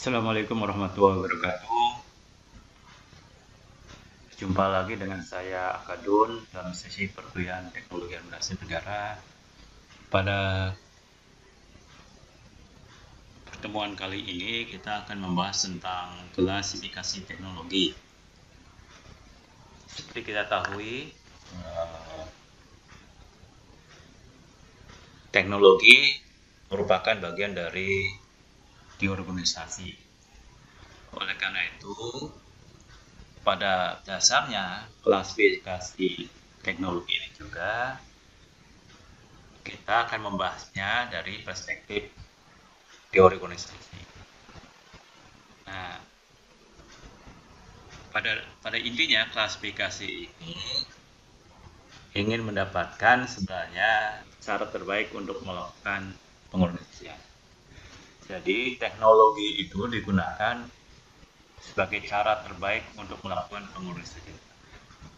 Assalamualaikum warahmatullahi wabarakatuh. Jumpa lagi dengan saya Akadun dalam sesi perkuliahan Teknologi Administrasi Negara. Pada pertemuan kali ini kita akan membahas tentang klasifikasi teknologi. Seperti kita ketahui, teknologi merupakan bagian dari teori organisasi. Oleh karena itu, pada dasarnya klasifikasi teknologi ini juga kita akan membahasnya dari perspektif teori organisasi. Nah, pada intinya klasifikasi ini ingin mendapatkan sebenarnya cara terbaik untuk melakukan pengorganisasian. Jadi teknologi itu digunakan sebagai cara terbaik untuk melakukan pengorganisasian.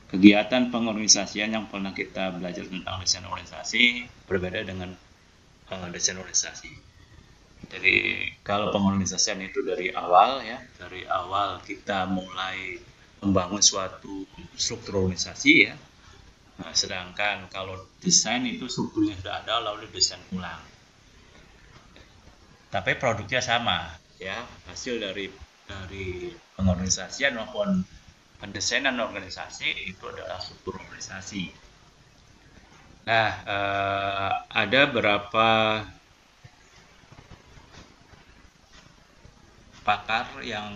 Kegiatan pengorganisasian yang pernah kita belajar tentang desain organisasi berbeda dengan desain organisasi. Jadi kalau pengorganisasian itu dari awal kita mulai membangun suatu struktur organisasi ya. Nah, sedangkan kalau desain itu strukturnya sudah ada lalu desain ulang. Tapi produknya sama ya, hasil dari pengorganisasian maupun pendesainan organisasi itu adalah struktur organisasi. Nah, ada beberapa pakar yang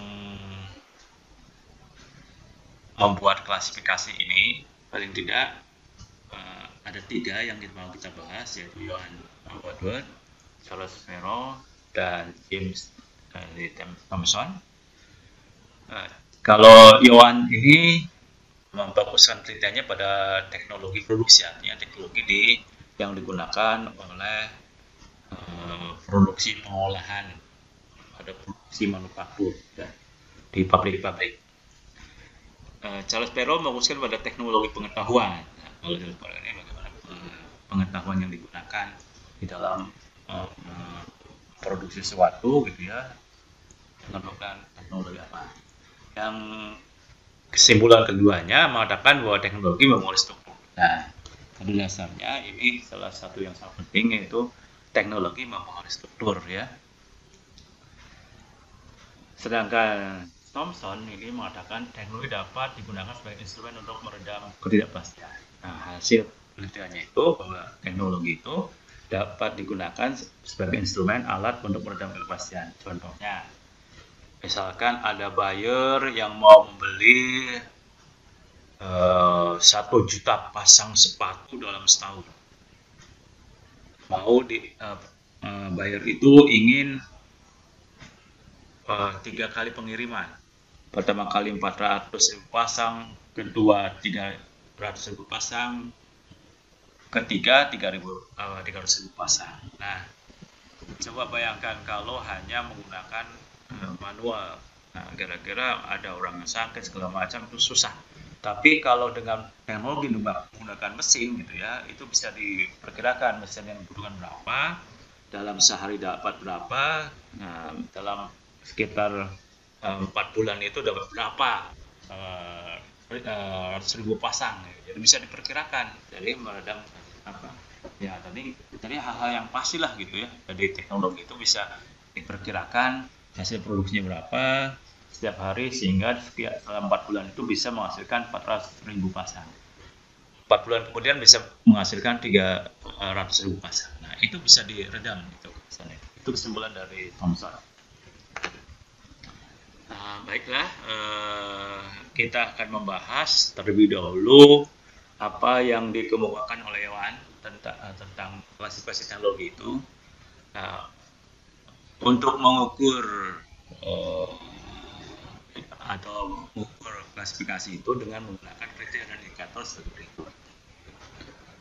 membuat klasifikasi ini, paling tidak ada 3 yang mau kita bahas, yaitu Johan Woodward, Charles Perrow, dan James Thomson. Kalau Johan ini memfokuskan penelitiannya pada teknologi produksi, artinya teknologi yang digunakan oleh produksi pengolahan pada produksi manufaktur ya, di pabrik-pabrik. Charles Perrow memfokuskan pada teknologi pengetahuan. Nah, kalau ini bagaimana pengetahuan yang digunakan di dalam produksi sesuatu gitu ya, menggunakan teknologi apa. Yang kesimpulan keduanya mengatakan bahwa teknologi memulai struktur. Nah, pada dasarnya ini salah satu yang sangat penting, yaitu teknologi mempengaruhi struktur ya. Sedangkan Thomson ini mengatakan teknologi dapat digunakan sebagai instrumen untuk meredam ketidakpastian. Nah, hasil penelitiannya itu bahwa teknologi itu dapat digunakan sebagai instrumen alat untuk meredam ketidakpastian. Contohnya, misalkan ada buyer yang mau membeli 1 juta pasang sepatu dalam setahun. Buyer itu ingin 3 kali pengiriman. Pertama kali 400.000 pasang, kedua 300.000 pasang, ketiga 300.000 pasang. Nah, coba bayangkan kalau hanya menggunakan manual. Nah, kira-kira ada orang yang sakit segala macam itu susah. Tapi kalau dengan teknologi menggunakan mesin gitu ya, itu bisa diperkirakan mesin yang dibutuhkan berapa, dalam sehari dapat berapa, nah, dalam sekitar 4 bulan itu dapat berapa 100.000 pasang. Jadi bisa diperkirakan. Jadi meredam apa? Ya tadi hal-hal yang pastilah gitu ya. Jadi teknologi itu bisa diperkirakan hasil produksinya berapa setiap hari, sehingga dalam 4 bulan itu bisa menghasilkan 400.000 pasang. 4 bulan kemudian bisa menghasilkan 300.000 pasang. Nah, itu bisa diredam gitu. Itu kesimpulan dari Thomson. Nah, baiklah, kita akan membahas terlebih dahulu apa yang dikemukakan oleh Johan tentang klasifikasi teknologi itu. Nah, untuk mengukur atau mengukur klasifikasi itu dengan menggunakan kriteria dan indikator seperti berikut.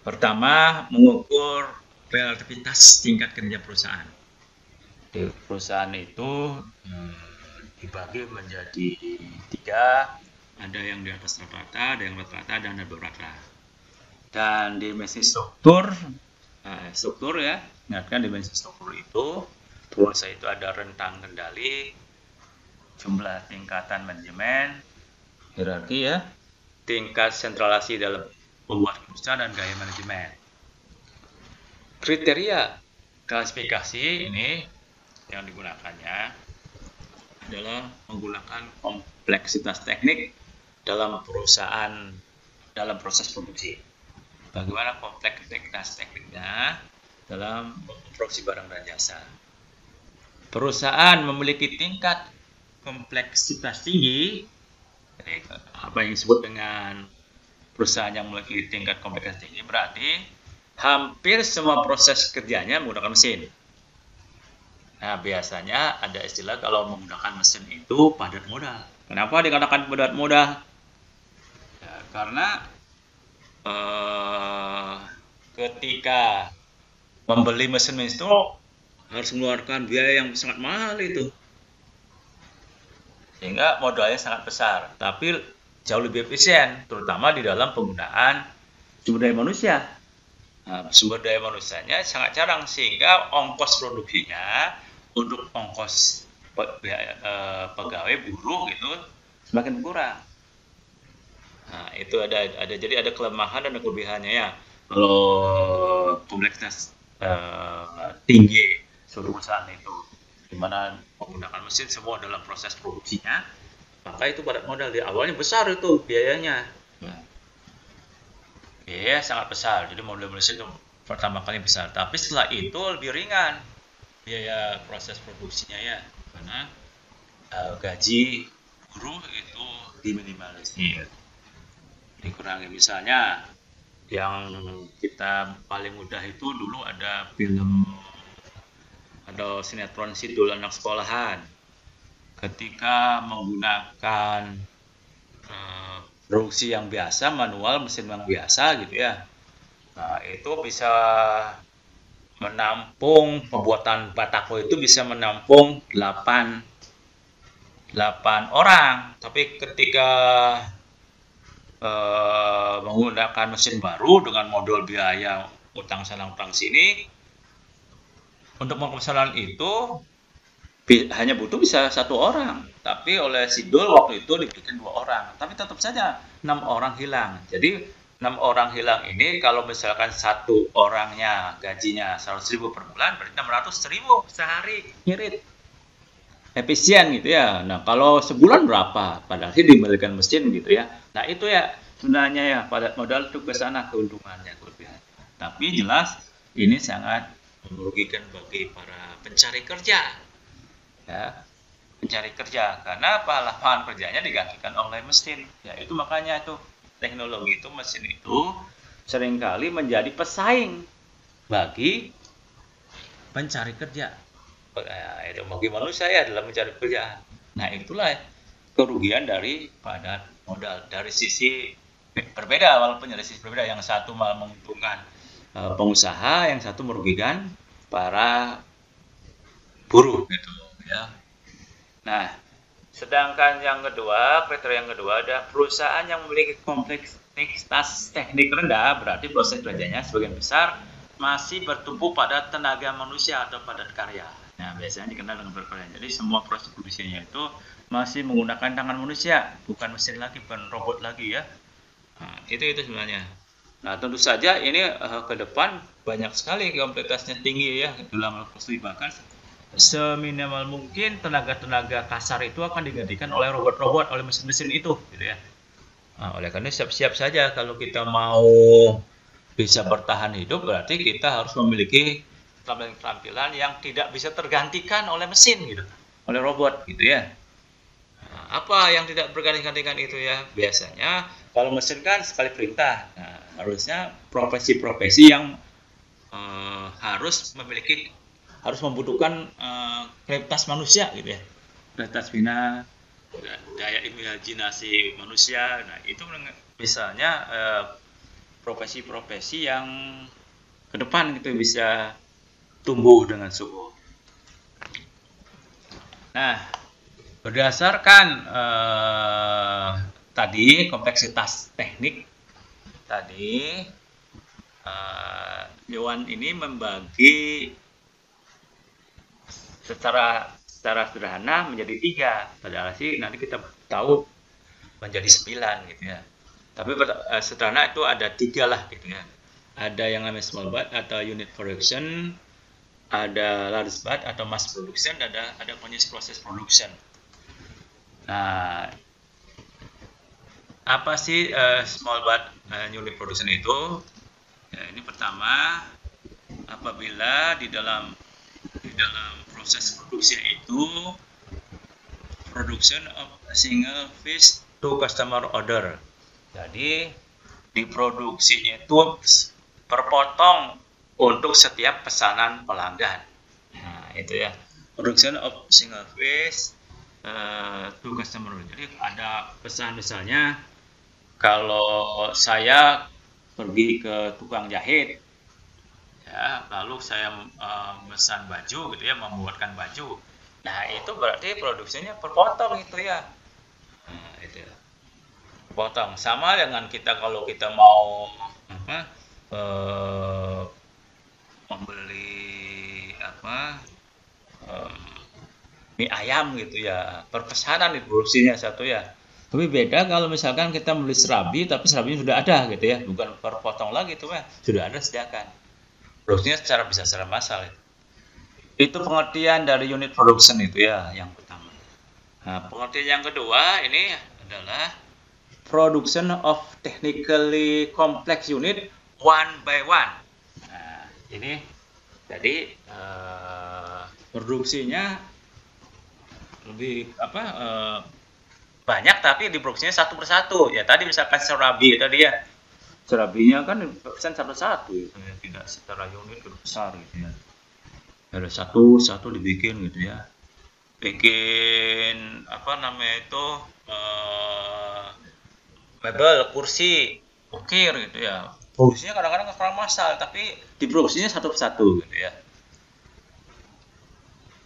Pertama, mengukur relativitas tingkat kinerja perusahaan. Di perusahaan itu dibagi menjadi 3, ada yang di atas rata-rata, ada yang rata-rata, dan ada beberapa. Dan dimensi struktur ya, ingatkan dimensi struktur itu, perusahaan itu ada rentang kendali, jumlah tingkatan manajemen, hierarki ya, tingkat sentralisasi dalam pembuat keputusan dan gaya manajemen. Kriteria klasifikasi ini yang digunakannya adalah menggunakan kompleksitas teknik dalam perusahaan dalam proses produksi. Bagaimana kompleksitas tekniknya dalam produksi barang dan jasa. Perusahaan memiliki tingkat kompleksitas tinggi, apa yang disebut dengan perusahaan yang memiliki tingkat kompleksitas tinggi berarti hampir semua proses kerjanya menggunakan mesin. Nah, biasanya ada istilah kalau menggunakan mesin itu padat modal. Kenapa dikatakan padat modal? Ya, karena ketika membeli mesin itu harus mengeluarkan biaya yang sangat mahal itu. Sehingga modalnya sangat besar, tapi jauh lebih efisien, terutama di dalam penggunaan sumber daya manusia. Nah, sumber daya manusianya sangat jarang, sehingga ongkos produksinya untuk ongkos pegawai buruh itu semakin kurang. Nah, itu jadi ada kelemahan dan kelebihannya ya. Kalau kompleksitas tinggi suatu perusahaan itu, di mana menggunakan mesin semua dalam proses produksinya, maka itu padat modal di awalnya besar itu biayanya. Biaya sangat besar, jadi modal mesin itu pertama kali besar, tapi setelah itu lebih ringan biaya proses produksinya ya, karena gaji buruh itu diminimalisir, dikurangi. Misalnya yang kita paling mudah itu dulu ada film atau sinetron Sidul Anak Sekolahan, ketika menggunakan produksi yang biasa, manual, mesin yang biasa gitu ya. Nah, itu bisa menampung, pembuatan batako itu bisa menampung 8 orang. Tapi ketika menggunakan mesin baru dengan modal biaya utang sana utang sini, untuk pemasaran itu hanya butuh bisa 1 orang, tapi oleh Sidul waktu itu dibikin 2 orang, tapi tetap saja 6 orang hilang. Jadi 6 orang hilang ini kalau misalkan 1 orangnya gajinya 100.000 per bulan, berarti 600.000 sehari ngirit. Efisien gitu ya. Nah, kalau sebulan berapa? Padahal sih dibelikan mesin gitu ya. Nah, itu ya sebenarnya ya padat modal itu ke sana keuntungannya, kelebihan. Tapi jelas ini sangat merugikan bagi para pencari kerja. Ya, pencari kerja, karena apa? Lapangan kerjanya digantikan oleh mesin. Ya, itu makanya itu teknologi itu, mesin itu seringkali menjadi pesaing bagi pencari kerja. Itu bagi manusia ya dalam mencari kerja. Nah, itulah kerugian dari padat modal. Dari sisi berbeda, walaupun dari sisi berbeda, yang satu malah menguntungkan pengusaha, yang satu merugikan para buruh gitu ya. Nah, sedangkan yang kedua, kriteria yang kedua ada perusahaan yang memiliki kompleksitas teknik rendah, berarti proses kerjanya sebagian besar masih bertumpu pada tenaga manusia atau padat karya. Nah, biasanya dikenal dengan padat karya. Jadi semua proses produksinya itu masih menggunakan tangan manusia, bukan mesin lagi, bukan robot lagi ya. Nah, itu sebenarnya. Nah, tentu saja ini ke depan banyak sekali kompleksitasnya tinggi ya dalam industri, bahkan seminimal mungkin tenaga kasar itu akan digantikan oleh robot-robot, oleh mesin-mesin itu gitu ya. Nah, oleh karena siap-siap saja kalau kita mau bisa bertahan hidup, berarti kita harus memiliki keterampilan yang tidak bisa tergantikan oleh mesin gitu, oleh robot gitu ya. Nah, apa yang tidak berganti-gantikan itu ya? Biasanya kalau mesin kan sekali perintah. Nah, harusnya profesi-profesi yang harus membutuhkan kreativitas manusia gitu ya, kreativitas bina, daya imajinasi manusia. Nah, itu misalnya profesi-profesi yang ke depan gitu bisa tumbuh dengan subur. Nah, berdasarkan tadi kompleksitas teknik tadi, Dewan ini membagi secara secara sederhana menjadi 3, padahal sih nanti kita tahu menjadi 9 gitu ya. Tapi sederhana itu ada 3 lah gitu ya. Ada yang namanya small batch atau unit production, ada large batch atau mass production, ada continuous process production. Nah, apa sih small batch unit production itu? Ya, ini pertama, apabila di dalam proses produksi itu production of a single fish to customer order. Jadi diproduksinya itu per potong untuk setiap pesanan pelanggan. Nah, itu ya. Production of single fish to customer order. Jadi ada pesan misalnya kalau saya pergi ke tukang jahit, ya, lalu saya memesan baju gitu ya, membuatkan baju. Nah, itu berarti produksinya per potong itu ya. Nah, itu ya. Potong. Sama dengan kita kalau kita mau membeli mie ayam gitu ya, per pesanan diproduksinya satu ya. Tapi beda kalau misalkan kita beli serabi, tapi serabinya sudah ada gitu ya, bukan per potong lagi itu ya, sudah ada sediakan. Produksinya secara massal. Itu pengertian dari unit production itu ya, yang pertama. Nah, pengertian yang kedua ini adalah production of technically complex unit one by one. Nah, ini jadi produksinya lebih banyak tapi diproduksinya satu persatu. Ya tadi misalkan serabi tadi ya, serabinya kan pesan satu-satu gitu ya, tidak secara unit besar gitu ya. Ada satu dibikin gitu ya. Bikin mebel, kursi, ukir gitu ya. Produksinya kadang-kadang kurang massal, tapi diproduksinya satu persatu gitu ya.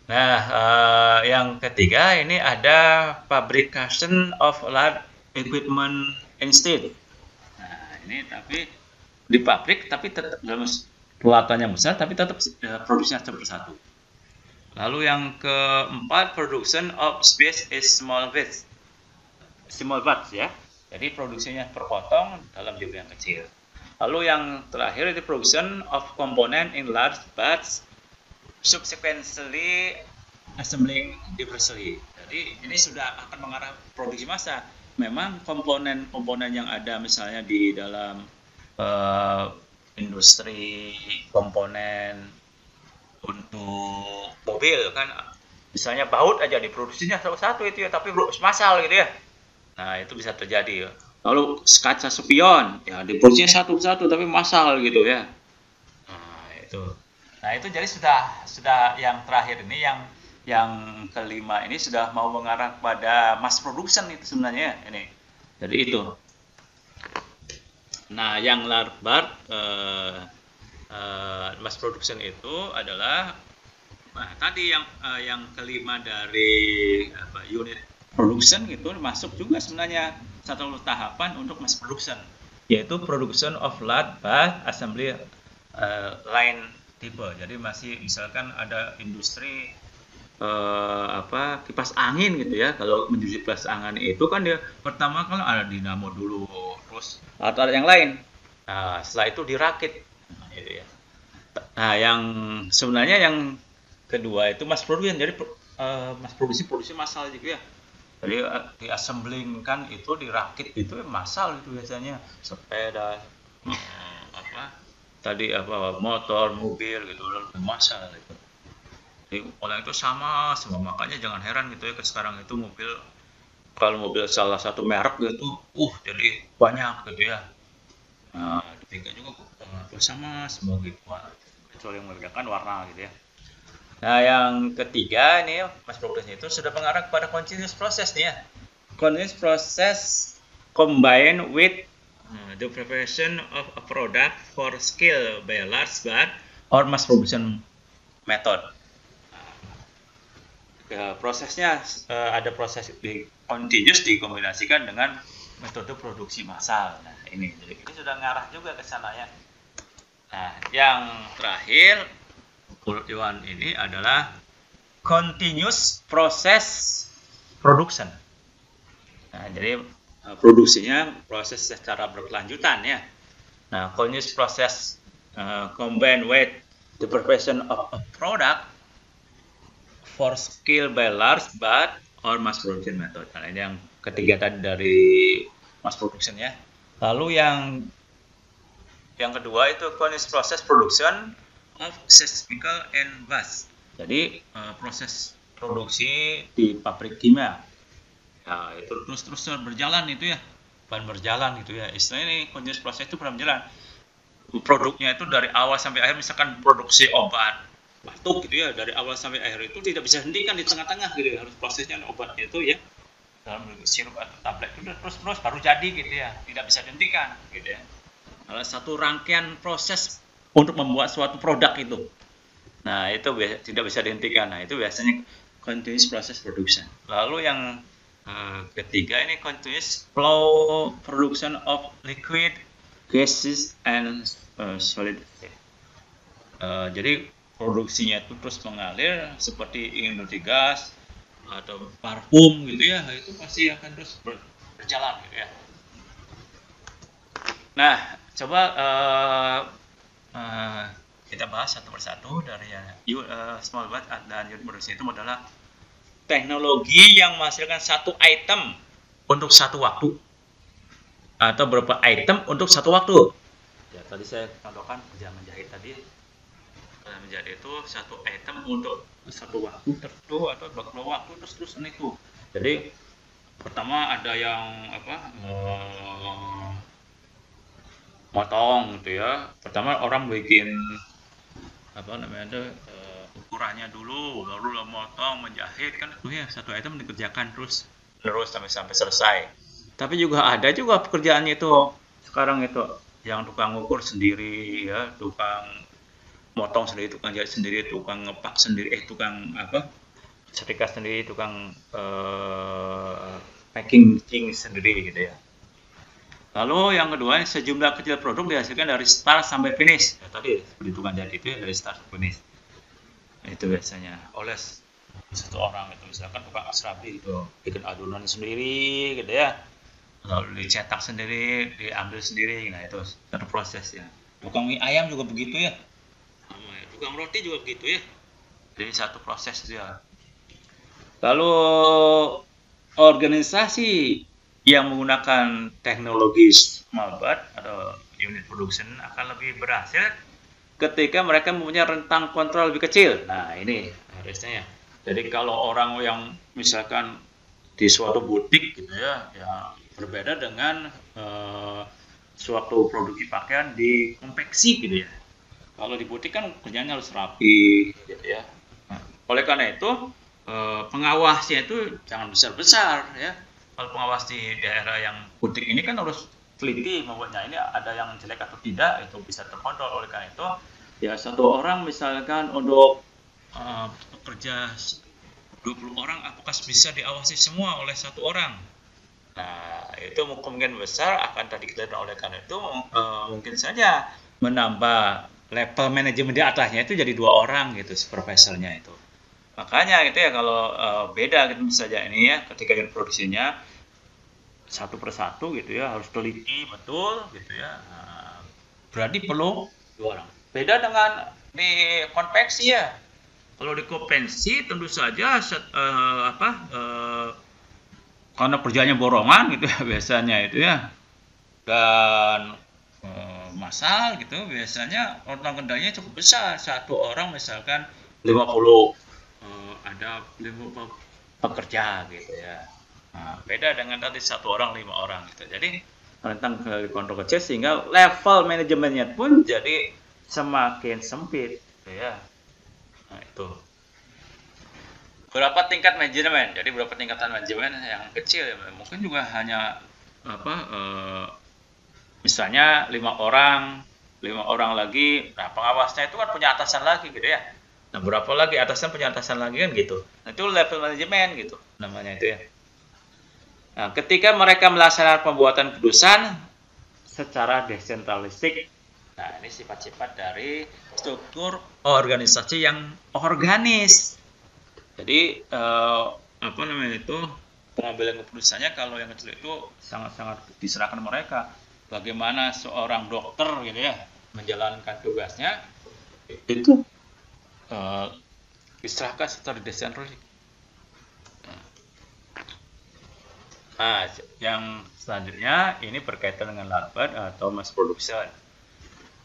Nah, yang ketiga ini ada fabrication of large equipment instead. Nah, ini tapi di pabrik tapi tetap dalam peralatan yang besar tapi tetap produksinya satu persatu. Lalu yang keempat, production of space is small batch ya. Jadi produksinya per potong dalam jumlah yang kecil. Lalu yang terakhir itu production of component in large batch subsequently assembling diversely. Jadi ini sudah akan mengarah produksi massa. Memang komponen-komponen yang ada misalnya di dalam industri komponen untuk mobil kan, misalnya baut aja diproduksinya satu-satu itu ya, tapi massal gitu ya. Nah, itu bisa terjadi ya. Lalu kaca spion ya diproduksinya satu-satu tapi massal gitu ya. Nah, itu jadi sudah yang terakhir ini yang kelima ini sudah mau mengarah pada mass production itu sebenarnya ini. Jadi itu. Nah, yang large batch mass production itu adalah tadi yang kelima dari unit production itu masuk juga sebenarnya satu tahapan untuk mass production, yaitu production of large batch assembly line tipe. Jadi masih misalkan ada industri kipas angin gitu ya. Kalau mencuci kipas angin itu kan dia pertama kan ada dinamo dulu, terus ada yang lain. Nah, setelah itu dirakit. Nah, gitu ya. Nah, yang sebenarnya yang kedua itu mass production. Jadi mass produksi massal juga ya. Jadi diassembling kan itu dirakit itu massal itu biasanya sepeda motor, mobil gitu massal itu. Jadi orang itu sama semua, makanya jangan heran gitu ya sekarang itu kalau mobil salah satu merek gitu jadi banyak gitu ya. Nah, demikian juga sama semua gitu, kecuali yang membedakan warna gitu ya. Nah, yang ketiga ini mass production itu sudah mengarah kepada continuous process nih ya. Continuous process combined with the preparation of a product for scale by a large batch or mass production method. Prosesnya ada proses continuous dikombinasikan dengan metode produksi massal. Nah, ini sudah mengarah juga ke sana ya. Nah, yang terakhir ini adalah continuous process production. Nah, jadi produksinya proses secara berkelanjutan ya. Nah, continuous process combined with the preparation of a product for scale by large batch or mass production method. Nah, ini yang ketiga tadi dari mass production ya. Lalu yang kedua itu continuous process production of chemical and batch. Jadi proses produksi di pabrik kimia. Nah, itu terus berjalan itu ya. Bukan berjalan gitu ya. Istilahnya ini continuous process itu berjalan. Produknya itu dari awal sampai akhir, misalkan produksi obat batuk gitu ya, dari awal sampai akhir itu tidak bisa hentikan di tengah-tengah gitu ya. Harus prosesnya obatnya itu ya dalam sirup atau tablet itu terus baru jadi gitu ya, tidak bisa dihentikan gitu ya. Salah satu rangkaian proses untuk membuat suatu produk itu. Nah, itu tidak bisa dihentikan. Nah, itu biasanya continuous process production. Lalu yang ketiga ini continuous flow production of liquid, gases, and solid. Jadi produksinya itu terus mengalir seperti industri gas atau parfum gitu ya, itu pasti akan terus berjalan gitu ya. Nah, coba kita bahas satu persatu dari small batch dan unit produksi itu adalah teknologi yang menghasilkan satu item untuk satu waktu atau beberapa item untuk satu waktu. Ya, tadi saya contohkan kerja menjahit tadi. Menjadi itu satu item untuk satu waktu tertentu atau beberapa waktu terus-terusan itu. Jadi pertama ada yang motong gitu ya. Pertama orang bikin ukurannya dulu, baru motong, menjahit kan itu ya satu item dikerjakan terus sampai selesai. Tapi juga ada juga pekerjaannya itu sekarang itu yang tukang ukur sendiri ya, tukang motong sendiri, tukang jahit sendiri, tukang ngepak sendiri, tukang setrika sendiri, tukang packing sendiri gitu ya. Lalu yang kedua, sejumlah kecil produk dihasilkan dari start sampai finish. Ya, tadi seperti tukang jahit itu ya, dari start sampai finish. Itu biasanya oleh satu orang itu, misalkan tukang asrabi itu bikin adonan sendiri gitu ya. Lalu dicetak sendiri, diambil sendiri. Nah, itu satu proses ya. Tukang mie ayam juga begitu ya. Tukang roti juga begitu ya. Jadi satu proses dia. Lalu organisasi yang menggunakan teknologi small batch atau unit production akan lebih berhasil ketika mereka mempunyai rentang kontrol lebih kecil. Nah, ini harusnya ya. Jadi kalau orang yang misalkan di suatu butik gitu ya, berbeda dengan suatu produksi pakaian di konveksi gitu ya. Kalau di butik kan kerjanya harus rapi gitu ya. Nah, oleh karena itu pengawasnya itu jangan besar-besar ya. Kalau pengawas di daerah yang butik ini kan harus teliti membuatnya, ini ada yang jelek atau tidak, itu bisa terkontrol. Oleh karena itu ya satu orang misalkan untuk bekerja 20 orang, apakah bisa diawasi semua oleh satu orang? Nah, itu kemungkinan besar akan tadi kita lihat. Oleh karena itu mungkin saja menambah level manajemen di atasnya itu jadi 2 orang gitu, supervisornya itu. Makanya gitu ya, kalau beda gitu saja ini ya, ketika produksinya satu persatu gitu ya, harus teliti betul gitu ya. Berarti perlu 2 orang. Beda dengan di konveksi ya. Kalau di konveksi tentu saja karena kerjanya borongan gitu ya biasanya itu ya. Dan massal gitu, biasanya rentang kendalinya cukup besar. Satu orang misalkan 50 ada 50 pekerja gitu ya. Nah, beda dengan tadi satu orang 5 orang gitu. Jadi rentang kontrol kecil sehingga level manajemennya pun jadi semakin sempit gitu ya. Nah, itu berapa tingkat manajemen. Jadi berapa tingkatan manajemen yang kecil ya, mungkin juga hanya misalnya 5 orang lagi. Nah, pengawasnya itu kan punya atasan lagi gitu ya. Nah, berapa lagi atasan punya atasan lagi kan gitu. Nah, itu level manajemen gitu namanya itu ya. Nah, ketika mereka melaksanakan pembuatan keputusan secara desentralistik, nah ini sifat-sifat dari struktur organisasi yang organis. Jadi apa namanya itu, pengambilan keputusannya kalau yang kecil itu sangat-sangat diserahkan mereka. Bagaimana seorang dokter gitu ya menjalankan tugasnya itu diserahkan secara desentralisasi. Nah, yang selanjutnya ini berkaitan dengan lambat atau mass production.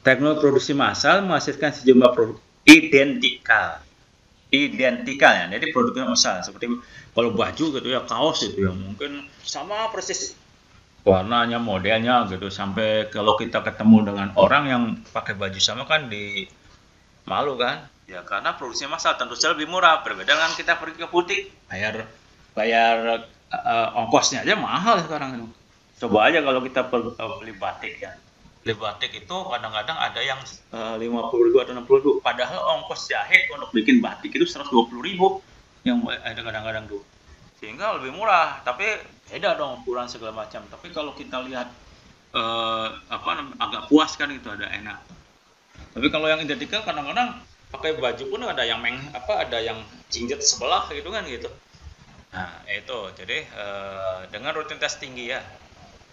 Teknologi produksi massal menghasilkan sejumlah produk identikal ya. Jadi produknya massal seperti kalau baju gitu ya, kaos itu ya mungkin sama persis warnanya, modelnya gitu, sampai kalau kita ketemu dengan orang yang pakai baju sama kan di malu kan ya, karena produksi massal tentu saja lebih murah, berbeda dengan kita pergi ke butik bayar ongkosnya aja mahal sekarang itu. Coba aja kalau kita beli batik ya, beli batik itu kadang-kadang ada yang 50.000 atau 60.000, padahal ongkos jahit untuk bikin batik itu 120.000 yang ada kadang-kadang tuh, sehingga lebih murah, tapi beda dong ukuran segala macam. Tapi kalau kita lihat agak puas kan, itu ada enak. Tapi kalau yang identikal kadang-kadang pakai baju pun ada yang ada yang jinjet sebelah gitu kan gitu. Nah itu jadi dengan rutinitas tinggi ya.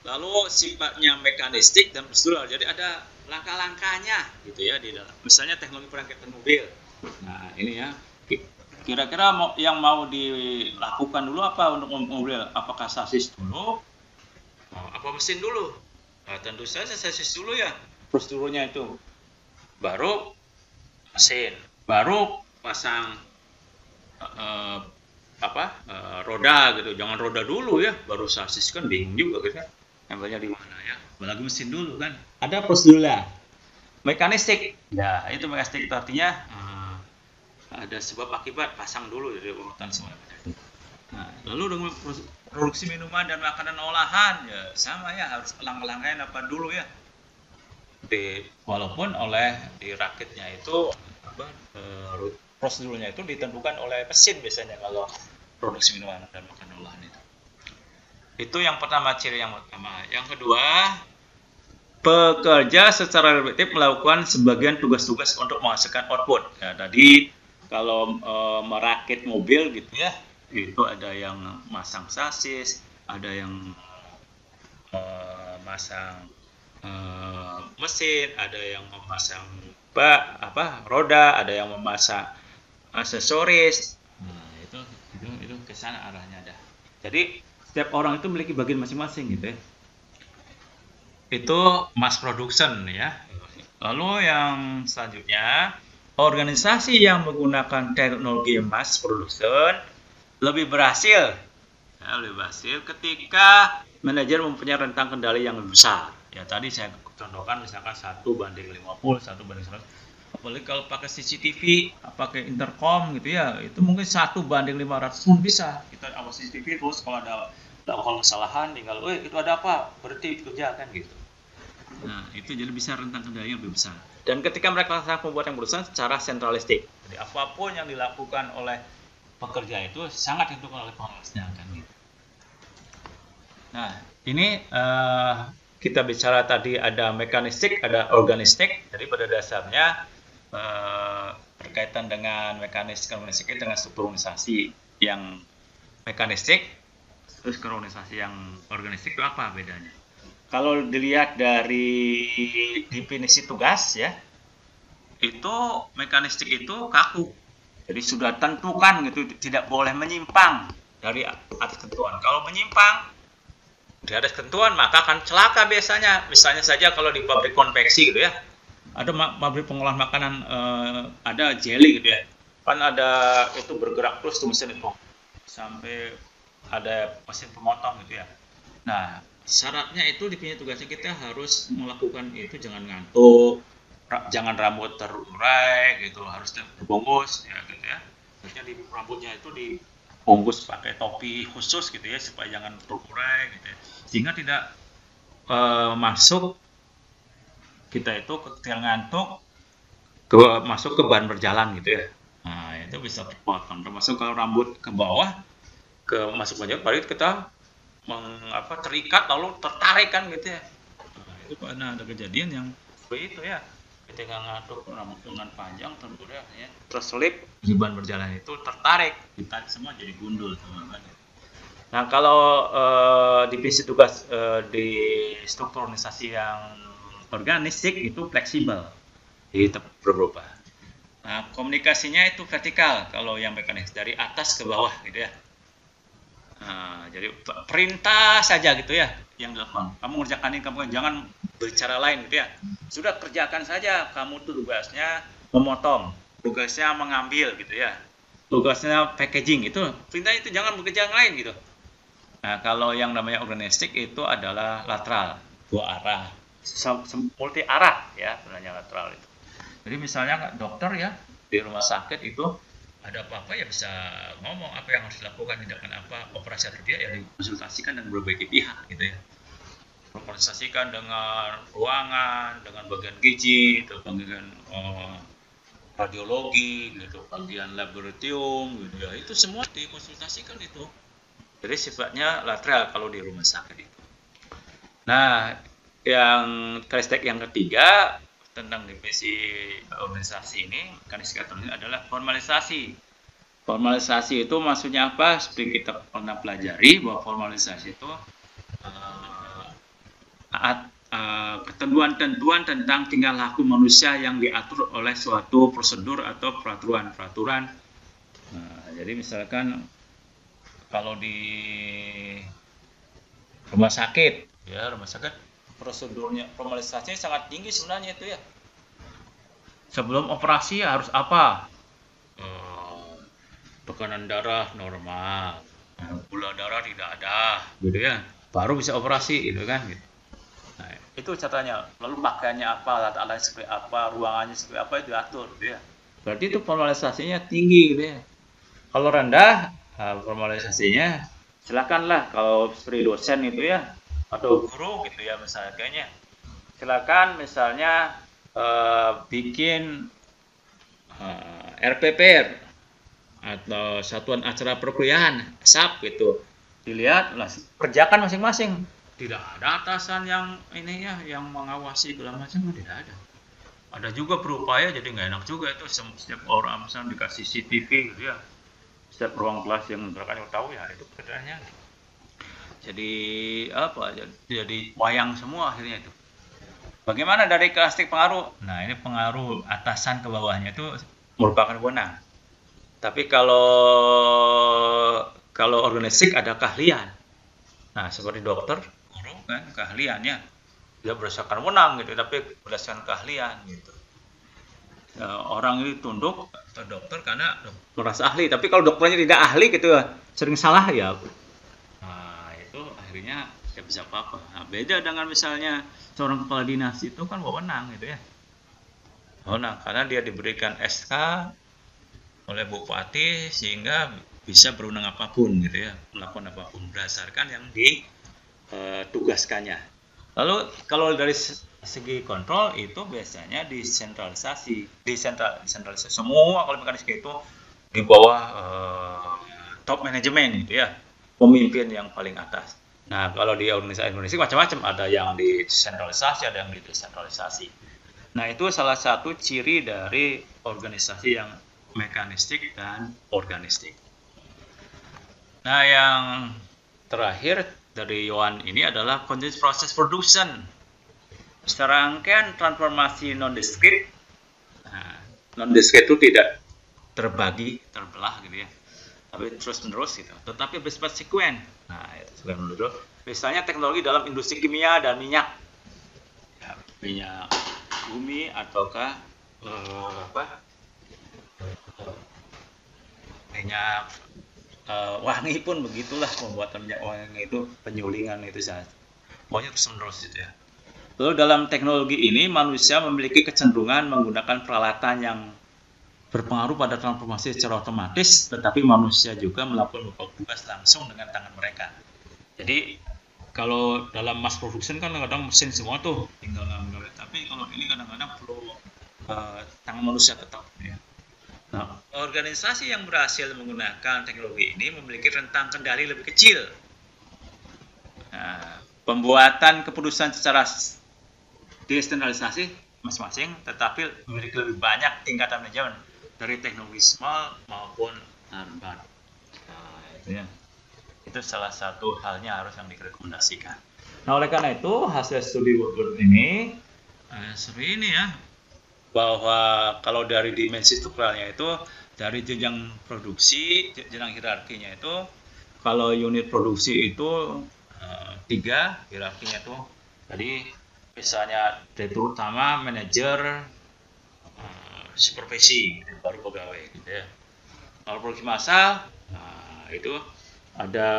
Lalu sifatnya mekanistik dan prosedural, jadi ada langkah-langkahnya gitu ya di dalam. Misalnya teknologi perangkaian mobil. Nah ini ya, kira-kira yang mau dilakukan dulu apa untuk mobil? Apakah sasis dulu? Apa mesin dulu? Nah, tentu saja sasis dulu ya, prosedurnya itu. Baru mesin, baru pasang roda gitu. Jangan roda dulu ya, baru sasis kan bingung juga gitu kan. Ngambilnya di mana ya? Apalagi mesin dulu kan. Ada prosedurnya. Mekanistik. Ya, itu mekanistik artinya ada sebab akibat, pasang dulu dari urutan semua. Nah, lalu dengan produksi minuman dan makanan olahan ya sama ya, harus langkah-langkahnya apa dulu ya. Walaupun oleh di rakitnya itu prosedurnya itu ditentukan oleh mesin biasanya kalau produksi minuman dan makanan olahan itu. Itu yang pertama, ciri yang pertama. Yang kedua, pekerja secara repetitif melakukan sebagian tugas-tugas untuk menghasilkan output. Ya, tadi kalau merakit mobil gitu ya, itu ada yang masang sasis, ada yang masang mesin, ada yang memasang roda, ada yang memasang aksesoris. Nah, itu ke sana arahnya dah. Jadi setiap orang itu memiliki bagian masing-masing gitu ya. Itu mass production ya. Lalu yang selanjutnya, organisasi yang menggunakan teknologi mass production lebih berhasil ketika manajer mempunyai rentang kendali yang lebih besar. Ya tadi saya contohkan misalkan 1:50, 1:100. Apalagi kalau pakai CCTV, pakai intercom gitu ya, itu mungkin 1:500 pun bisa. Kita awal CCTV terus kalau ada kesalahan tinggal, itu ada apa? Berhenti kerja kan gitu. Nah, itu jadi bisa rentang kendali yang lebih besar. Dan ketika mereka membuat yang berusaha secara sentralistik, jadi apapun yang dilakukan oleh pekerja itu sangat ditentukan oleh pengawasnya kan gitu. Nah, ini kita bicara tadi ada mekanistik, ada organistik. Jadi pada dasarnya berkaitan dengan mekanistik dengan struktur organisasi yang mekanistik, terus organisasi yang organistik itu apa bedanya? Kalau dilihat dari definisi tugas ya, itu mekanistik itu kaku. Jadi sudah tentukan gitu, tidak boleh menyimpang dari atas ketentuan. Kalau menyimpang di atas ketentuan maka akan celaka biasanya. Misalnya saja kalau di pabrik konveksi gitu ya, ada pabrik pengolahan makanan, ada jelly gitu ya, kan ada itu bergerak terus tuh mesin itu sampai ada mesin pemotong gitu ya. Nah, syaratnya itu di tugasnya kita harus melakukan itu, jangan ngantuk, jangan rambut terurai gitu, harus terbungkus ya gitu ya. Maksudnya di rambutnya itu dibungkus pakai topi khusus gitu ya, supaya jangan terurai gitu ya, sehingga tidak masuk kita itu ketika ngantuk masuk ke ban berjalan gitu ya. Nah, itu bisa terpotong. Termasuk kalau rambut ke bawah masuk banyak, baru kita terikat lalu tertarik kan gitu ya. Nah, itu pernah ada kejadian yang seperti itu ya. ketika ngaduk rambut dengan panjang tentunya ya, terselip beban berjalan itu tertarik, ditarik semua jadi gundul teman-teman. Nah kalau divisi tugas di struktur organisasi yang organisik itu fleksibel, jadi tetap berubah. Nah komunikasinya itu vertikal kalau yang mekanis dari atas ke bawah gitu ya. Nah, jadi perintah saja gitu ya yang dilakukan. Kamu ngerjakan ini, kamu jangan berbicara lain gitu ya. Sudah kerjakan saja, kamu tuh tugasnya memotong, tugasnya mengambil gitu ya. Tugasnya packaging itu, perintah itu jangan bekerja yang lain gitu. Nah, kalau yang namanya organistik itu adalah lateral, dua arah, multi arah ya sebenarnya lateral itu. Jadi misalnya dokter ya di rumah sakit itu ada apa-apa ya bisa ngomong apa yang harus dilakukan, tindakan apa, operasi atau tidak ya dikonsultasikan dengan berbagai pihak gitu ya. Konsultasikan dengan ruangan, dengan bagian gizi, itu bagian radiologi, gitu, bagian laboratorium, gitu ya. Itu semua dikonsultasikan itu. Jadi sifatnya lateral kalau di rumah sakit itu. Nah, yang karakteristik yang ketiga tentang divisi organisasi ini, mekanisme ini adalah formalisasi. Formalisasi itu maksudnya apa? Seperti kita pernah pelajari bahwa formalisasi itu ketentuan-tentuan tentang tingkah laku manusia yang diatur oleh suatu prosedur atau peraturan-peraturan. Nah, jadi misalkan kalau di rumah sakit, ya rumah sakit prosedurnya, formalisasinya sangat tinggi sebenarnya itu ya. Sebelum operasi harus apa? Tekanan darah normal, gula darah tidak ada, gitu ya. Baru bisa operasi, gitu kan? Gitu. Nah, itu catatannya. Lalu pakaiannya apa, alat-alatnya seperti apa, ruangannya seperti apa itu diatur, gitu ya. Berarti itu formalisasinya tinggi, gitu ya. Kalau rendah, formalisasinya silakanlah kalau seperti dosen itu ya. Atau guru gitu ya misalnya kayaknya silakan misalnya bikin RPP atau satuan acara perkuliahan SAP gitu, dilihat lah kerjakan masing-masing, tidak ada atasan yang ini ya yang mengawasi segala macam, tidak ada juga berupaya, jadi nggak enak juga itu setiap orang misalnya dikasih CCTV gitu ya, setiap ruang kelas yang mereka tahu ya itu kerjanya. Jadi apa? Jadi wayang semua akhirnya itu. Bagaimana dari karakteristik pengaruh? Nah ini pengaruh atasan ke bawahnya itu merupakan wewenang. Tapi kalau organisik ada keahlian. Nah seperti dokter, guru kan keahliannya dia berdasarkan wewenang gitu, tapi berdasarkan keahlian gitu. Orang itu tunduk ke dokter karena merasa ahli. Tapi kalau dokternya tidak ahli gitu, sering salah ya. Akhirnya tidak bisa apa-apa. Nah, beda dengan misalnya seorang kepala dinas itu kan wewenang gitu ya. Wewenang karena dia diberikan SK oleh Bupati sehingga bisa berwenang apapun gitu ya, melakukan apapun berdasarkan yang ditugaskannya. Lalu kalau dari segi kontrol itu biasanya desentralisasi semua kalau mekanisme itu di bawah top manajemen gitu ya, pemimpin yang paling atas. Nah, kalau di organisasi macam-macam, ada yang disentralisasi, ada yang didesentralisasi. Nah, itu salah satu ciri dari organisasi yang mekanistik dan organistik. Nah, yang terakhir dari Yohan ini adalah continuous process production. Serangkaian transformasi non-diskrit. Nah, non-diskrit itu tidak terbelah gitu ya, tapi terus-menerus gitu, tetapi bersifat sekuen. Nah, itu sekuen dulu. Misalnya teknologi dalam industri kimia dan minyak, ya, minyak bumi ataukah minyak wangi pun begitulah, pembuatan minyak wangi itu penyulingan itu saja, pokoknya terus-menerus gitu ya. Lalu dalam teknologi ini manusia memiliki kecenderungan menggunakan peralatan yang berpengaruh pada transformasi secara otomatis, tetapi manusia juga melakukan beberapa tugas langsung dengan tangan mereka. Jadi kalau dalam mass production kan kadang-kadang mesin semua tuh tinggal ngambil, tapi kalau ini kadang-kadang perlu tangan manusia tetap ya. Nah, organisasi yang berhasil menggunakan teknologi ini memiliki rentang kendali lebih kecil. Nah, pembuatan keputusan secara desentralisasi masing-masing, tetapi memiliki lebih banyak tingkatan manajemen dari teknologi small maupun urban. Nah, itu salah satu halnya harus yang direkomendasikan. Nah, oleh karena itu hasil studi Woodward ini seperti ini ya, bahwa kalau dari dimensi strukturalnya itu dari jenjang produksi, jenjang hierarkinya itu, kalau unit produksi itu 3 hierarkinya itu tadi misalnya direktur utama, manajer, supervisi, baru pegawai gitu ya. Kalau produksi massal, itu ada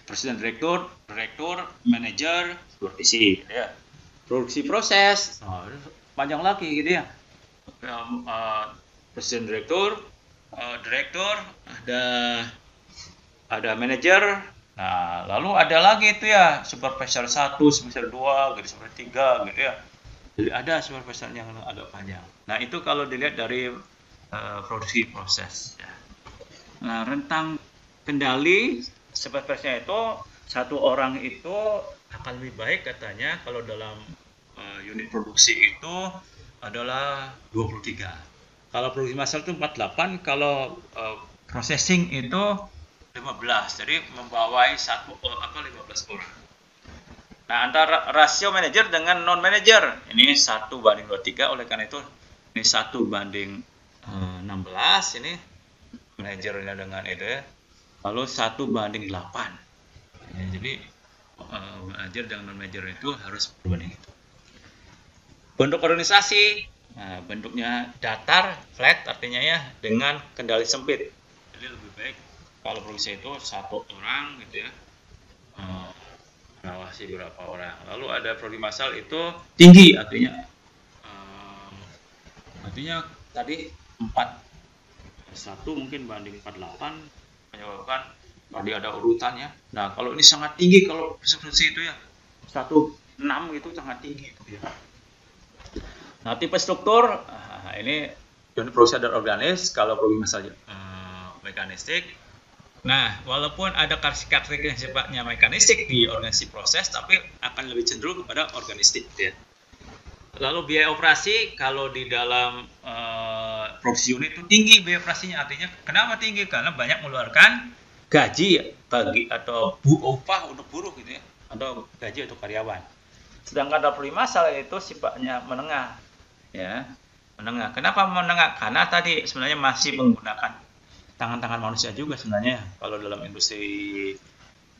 presiden direktur, manajer, supervisi gitu ya. Produksi proses, panjang lagi gitu ya. Presiden direktur, ada manajer. Nah, lalu ada lagi itu ya, supervisor 1, supervisor 2, gitu, supervisor 3 gitu ya. Jadi ada supervisor yang agak panjang. Nah, itu kalau dilihat dari produksi proses ya. Nah, rentang kendali supervisornya itu satu orang itu akan lebih baik katanya kalau dalam unit produksi itu adalah 23. Kalau produksi massal itu 48, kalau processing itu 15. Jadi membawai 15 orang. Nah, antara rasio manajer dengan non manajer ini 1:23, oleh karena itu ini 1:16 ini manajernya dengan itu ya. Lalu 1:8. Ya, jadi manajer dengan non manajer itu harus berbanding itu. Bentuk organisasi, nah, bentuknya datar, flat artinya ya, dengan kendali sempit. Jadi lebih baik kalau produksi itu 1 orang gitu ya, mengawasi berapa orang. Lalu ada produksi massal itu tinggi, artinya tadi 1 mungkin banding 48 menyebabkan tadi ada urutannya. Nah, kalau ini sangat tinggi, kalau produksi itu ya 1,6 itu sangat tinggi itu ya. Nah, tipe struktur, ini unit produksi dan organis, kalau produksi massal mekanistik. Nah, walaupun ada karakteristik yang sifatnya mekanistik di organisasi proses, tapi akan lebih cenderung kepada organistik ya. Lalu biaya operasi, kalau di dalam produksi unit itu tinggi biaya operasinya, artinya kenapa tinggi? Karena banyak mengeluarkan gaji bagi atau upah untuk buruh gitu ya, atau gaji untuk karyawan. Sedangkan dalam produksi massal itu sifatnya menengah ya, menengah. Kenapa menengah? Karena tadi sebenarnya masih menggunakan tangan-tangan manusia juga sebenarnya. Kalau dalam industri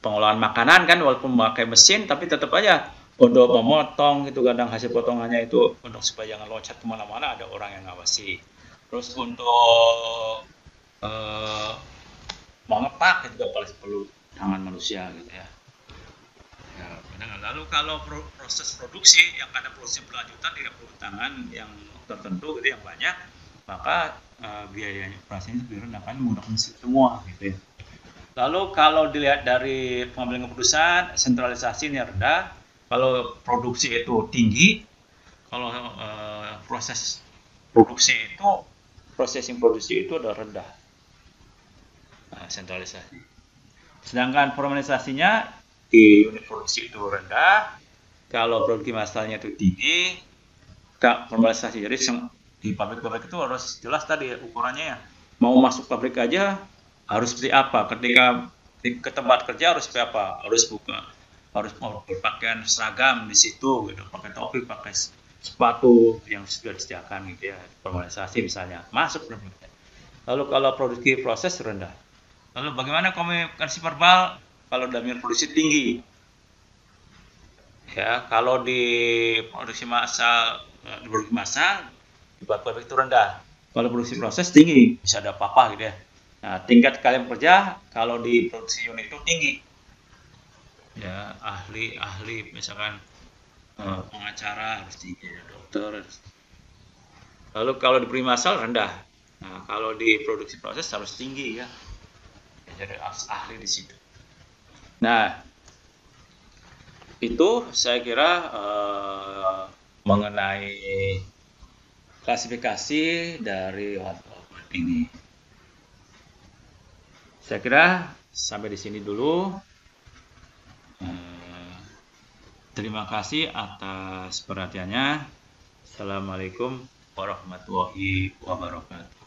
pengolahan makanan kan walaupun memakai mesin, tapi tetap aja untuk memotong itu kadang hasil potongannya itu untuk supaya jangan loncat kemana-mana ada orang yang ngawasi. Terus untuk mengepak itu juga perlu tangan manusia gitu ya. Lalu kalau proses produksi yang karena produksi berlanjutan tidak perlu tangan yang tertentu gitu yang banyak, maka biayanya operasinya lebih rendah kan menggunakan mesin semua gitu ya. Lalu kalau dilihat dari pengambilan keputusan, sentralisasi ini rendah. Kalau produksi itu tinggi, kalau proses produksi itu, processing produksi itu adalah rendah. Nah, sentralisasi. Sedangkan formalisasinya di unit produksi itu rendah. Kalau produksi massalnya itu tinggi, formalisasi. Jadi di pabrik-pabrik itu harus jelas tadi ukurannya ya. Mau masuk pabrik aja harus seperti apa? Ketika ke tempat kerja harus seperti apa? Harus berpakaian seragam di situ gitu, pakai topi, pakai sepatu yang sudah disediakan gitu ya, formalisasi misalnya masuk. Lalu kalau produksi proses rendah. Lalu bagaimana komunikasi verbal kalau dalam produksi tinggi ya? Kalau di produksi massal di pabrik itu rendah. Kalau produksi proses tinggi, bisa ada apa-apa gitu ya. Nah, tingkat kalian kerja kalau di produksi unit itu tinggi ya, ahli misalkan pengacara harus tinggi, dokter. Lalu kalau di produksi massal rendah. Nah, kalau di produksi proses harus tinggi ya, jadi ahli di situ. Nah, itu saya kira mengenai klasifikasi dari Woodward ini. Saya kira sampai di sini dulu. Terima kasih atas perhatiannya. Assalamualaikum warahmatullahi wabarakatuh.